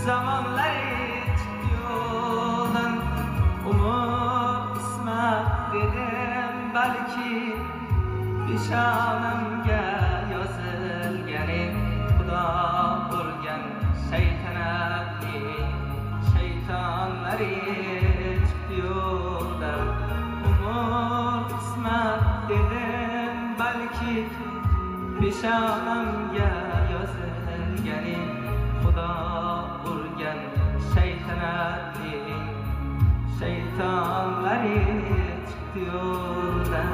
zamanlar çıkıyordan umut kısmet dedim belki pişanımga yozilgani Xudo urgan shaytanatli shaytonlari chiqdi yo'ldan umut kısmet dedim belki peshonamga yozilgani Xudo urgan shaytanatli shaytonlari chiqdi yo'ldan.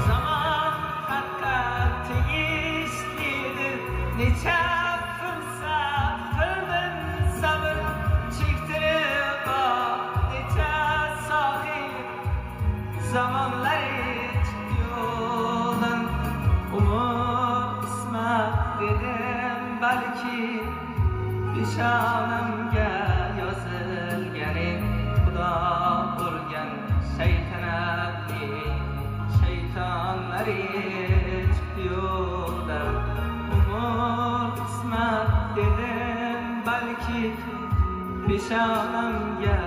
Zaman haqqqa tegishlidir, necha fursat qildim sabr chektirib, necha sohil zamonlar chiqdi yo'ldan umut qismat dedim balki peshonamga yozilgani Xudo urgan shaytanatli shaytonlari chiqdi yo'ldan umut qismat dedim balki peshonamga